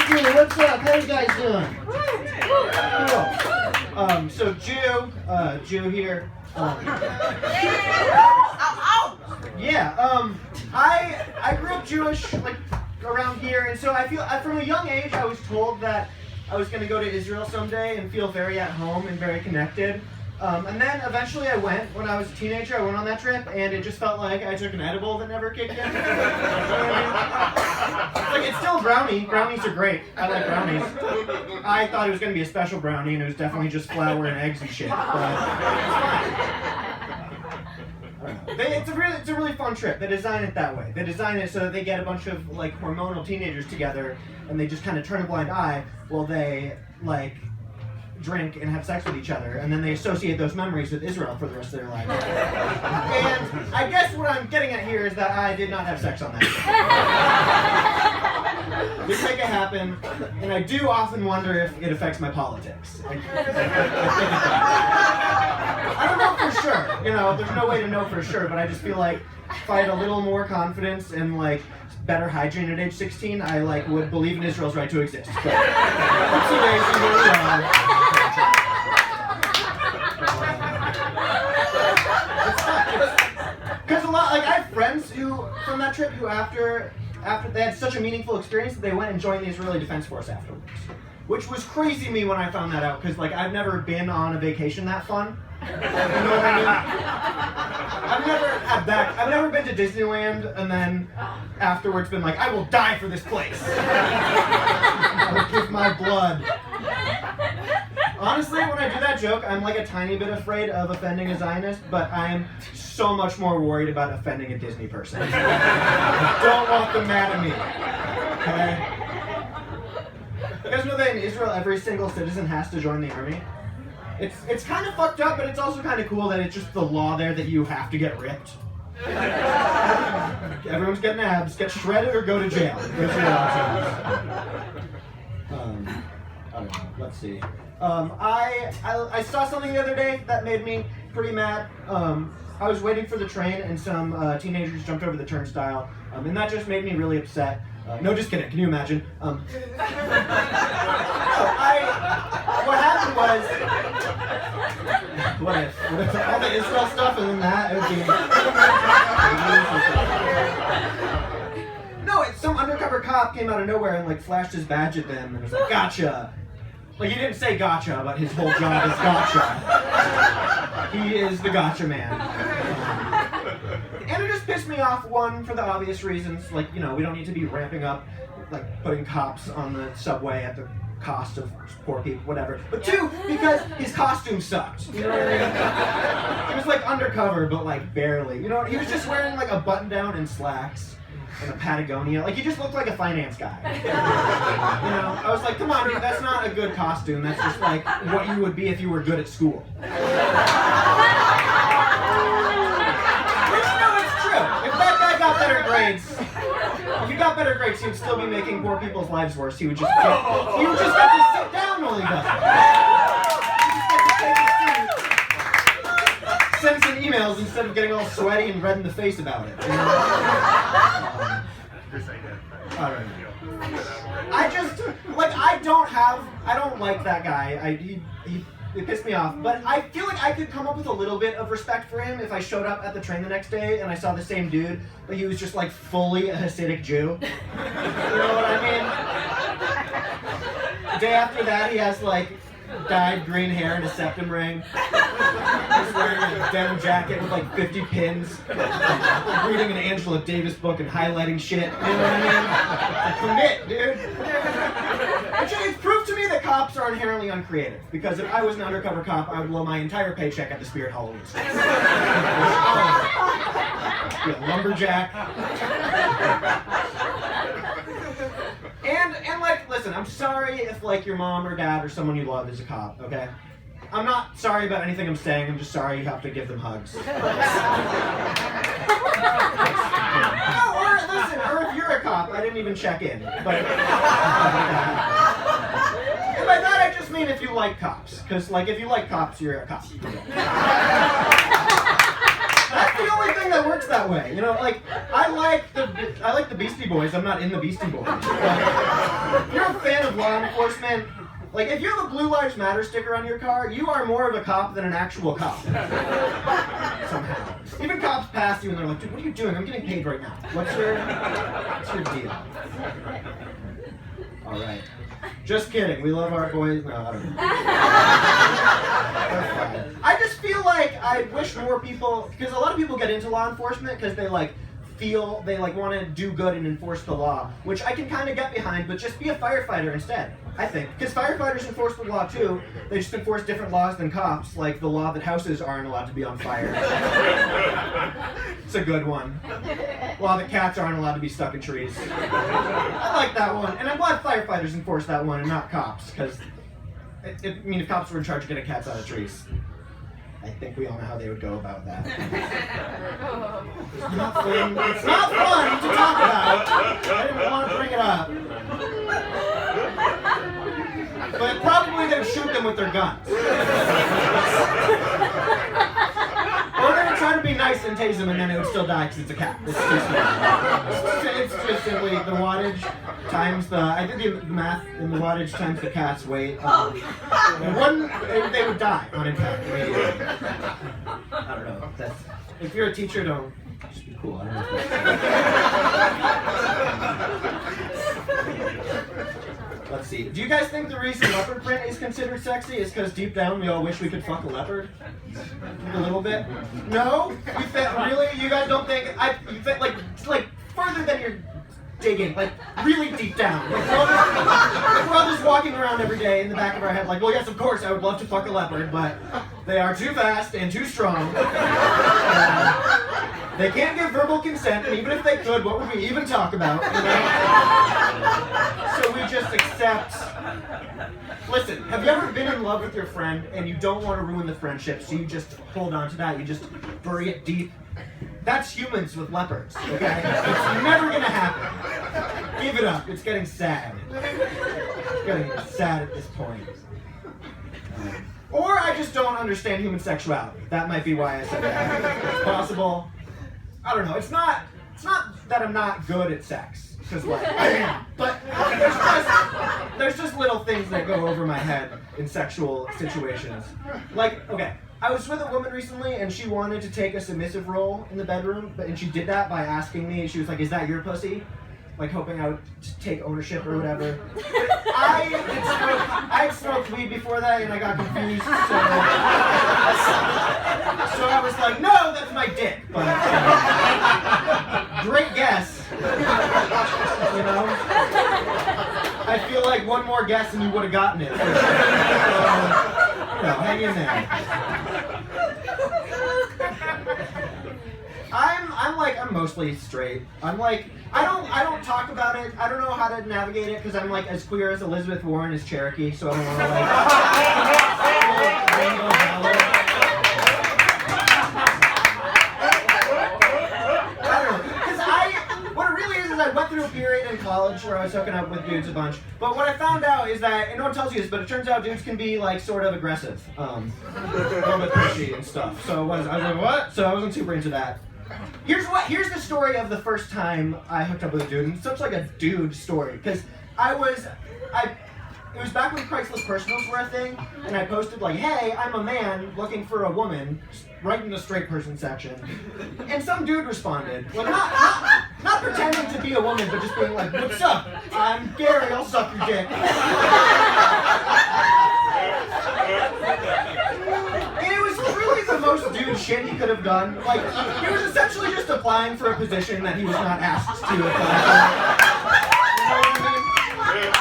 Hey, what's up? How you guys doing? Cool. So Jew here. I grew up Jewish, like around here, and so I feel from a young age I was told that I was going to go to Israel someday and feel very at home and very connected. And then eventually I went. When I was a teenager, I went on that trip, and it just felt like I took an edible that never kicked in. Like, it's still a brownie. Brownies are great. I like brownies. I thought it was going to be a special brownie, and it was definitely just flour and eggs and shit. It's a really fun trip. They design it that way. They design it so that they get a bunch of like hormonal teenagers together, and they just kind of turn a blind eye while they like drink and have sex with each other, and then they associate those memories with Israel for the rest of their life. And I guess what I'm getting at here is that I did not have sex on that trip. Didn't make it happen, and I do often wonder if it affects my politics. I think it does. I don't know for sure. You know, there's no way to know for sure, but I just feel like if I had a little more confidence and like better hygiene at age 16, I like would believe in Israel's right to exist. But, because a lot, like I have friends who from that trip who after they had such a meaningful experience that they went and joined the Israeli Defense Force afterwards, which was crazy to me when I found that out, because like I've never been on a vacation that fun. You know what I mean? I've never been to Disneyland and then afterwards been like, I will die for this place. I will give my blood. Honestly, when I do that joke, I'm like a tiny bit afraid of offending a Zionist, but I am so much more worried about offending a Disney person. I don't want them mad at me. Okay? You guys know that in Israel, every single citizen has to join the army? It's kind of fucked up, but it's also kind of cool that it's just the law there that you have to get ripped. Everyone's getting abs. Get shredded or go to jail. Those are your options. I don't know. Let's see. I saw something the other day that made me pretty mad. I was waiting for the train and some teenagers jumped over the turnstile, and that just made me really upset. No, just kidding. Can you imagine? What happened was, what if all the Israel stuff and then that, it would be... No, some undercover cop came out of nowhere and like flashed his badge at them and was like, gotcha. Like, he didn't say gotcha, but his whole job is gotcha. He is the gotcha man. And it just pissed me off, one, for the obvious reasons, like, you know, we don't need to be ramping up, like, putting cops on the subway at the cost of poor people, whatever. But two, because his costume sucked. You know what I mean? He was, like, undercover, but, like, barely. You know, he was just wearing, like, a button-down and slacks and a Patagonia. Like, he just looked like a finance guy. You know? I was like, come on, dude, that's not a good costume. That's just, like, what you would be if you were good at school. If that guy got better grades, if he got better grades, he would still be making poor people's lives worse. He would just get to sit down while he does it. Send some emails instead of getting all sweaty and red in the face about it. You know? I don't like that guy. It pissed me off, but I feel like I could come up with a little bit of respect for him if I showed up at the train the next day and I saw the same dude, but he was just like fully a Hasidic Jew. You know what I mean? The day after that, he has like dyed green hair and a septum ring. He's wearing a denim jacket with like 50 pins, reading an Angela Davis book and highlighting shit. You know what I mean? Commit, dude. It's proof to me that cops are inherently uncreative, because if I was an undercover cop, I would blow my entire paycheck at the Spirit Halloween store. Be a lumberjack. And like, listen, I'm sorry if like your mom or dad or someone you love is a cop, okay? I'm not sorry about anything I'm saying, I'm just sorry you have to give them hugs. Or if you're a cop, I didn't even check in. But and by that I just mean if you like cops, because like if you like cops, you're a cop. That's the only thing that works that way, you know. Like I like the Beastie Boys. I'm not in the Beastie Boys. But if you're a fan law enforcement, like if you have a Blue Lives Matter sticker on your car, you are more of a cop than an actual cop. Somehow. Even cops pass you and they're like, dude, what are you doing? I'm getting paid right now. What's your deal? All right. Just kidding. We love our boys. No, I don't know. That's fine. I just feel like I wish more people, because a lot of people get into law enforcement because they feel they want to do good and enforce the law, which I can kind of get behind, but just be a firefighter instead, I think. Because firefighters enforce the law too. They just enforce different laws than cops, like the law that houses aren't allowed to be on fire. It's a good one. Law that cats aren't allowed to be stuck in trees. I like that one, and I'm glad firefighters enforce that one and not cops, because if cops were in charge of getting cats out of trees, I think we all know how they would go about that. It's not fun. It's not fun to talk about. I didn't want to bring it up. But probably they'd shoot them with their guns. Or they'd try to be nice and tase them, and then it would still die because it's a cat. It's just simply the wattage times the, I did the math in the wattage times the cat's weight. They would die on impact immediately. I don't know. If you're a teacher, don't just be cool. I don't know. Let's see. Do you guys think the reason leopard print is considered sexy is because deep down we all wish we could fuck a leopard? A little bit? No? You think, really? You guys don't think? You think like further than you're digging, like really deep down. Like we're all just walking around every day in the back of our head like, well, yes, of course, I would love to fuck a leopard, but they are too fast and too strong. They can't give verbal consent, and even if they could, what would we even talk about? You know? So we just accept. Listen, have you ever been in love with your friend and you don't want to ruin the friendship, so you just hold on to that, you just bury it deep? That's humans with leopards, okay? It's never gonna happen. Give it up, it's getting sad. It's getting sad at this point. Or I just don't understand human sexuality. That might be why I said that. It's possible. I don't know, it's not that I'm not good at sex, because I am, but there's just little things that go over my head in sexual situations. Like, okay, I was with a woman recently and she wanted to take a submissive role in the bedroom, and she did that by asking me, she was like, is that your pussy? Like hoping I would take ownership or whatever. I had smoked weed before that and I got confused, so I was like, no, that's my dick. But great guess. You know? I feel like one more guess and you would have gotten it. So, hang in there. I'm mostly straight. I don't talk about it. I don't know how to navigate it because I'm as queer as Elizabeth Warren is Cherokee, so I don't want to I don't know. Because what it really is I went through a period in college where I was hooking up with dudes a bunch. But what I found out is that, and no one tells you this, but it turns out dudes can be sort of aggressive. A little bit pushy and stuff. So I was like, what? So I wasn't super into that. Here's the story of the first time I hooked up with a dude, and it's such a dude story, because it was back when Craigslist personals were a thing, and I posted hey, I'm a man looking for a woman, right in the straight person section, and some dude responded, not pretending to be a woman, but just being like, what's up? I'm Gary, I'll suck your dick. The most dude shit he could have done. He was essentially just applying for a position that he was not asked to apply for. You know what I mean?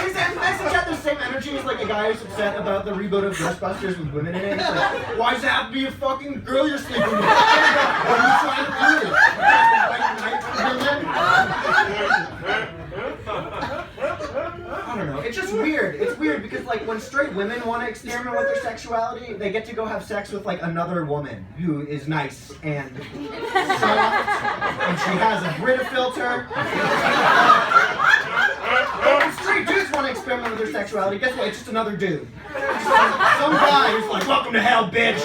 His message had the same energy as a guy who's upset about the reboot of Ghostbusters with women in it. It's why does it have to be a fucking girl you're sleeping with? What are you trying to do? I don't know. It's just weird. It's weird because when straight women want to experiment with their sexuality, they get to go have sex with another woman who is nice and soft, and she has a Brita filter. When straight dudes want to experiment with their sexuality, guess what? It's just another dude. Some guy who's like, welcome to hell, bitch.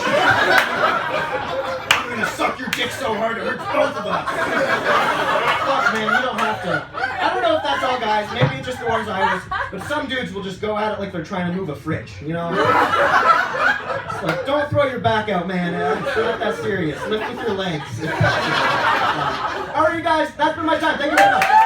I'm gonna suck your dick so hard it hurts both of us. Fuck, man, you don't have to. I don't know if that's all guys. Maybe it's just the ones I was But some dudes will just go at it like they're trying to move a fridge, you know? It's like, don't throw your back out, man. It's not that serious. Lift with your legs. All right, you guys, that's been my time. Thank you very much.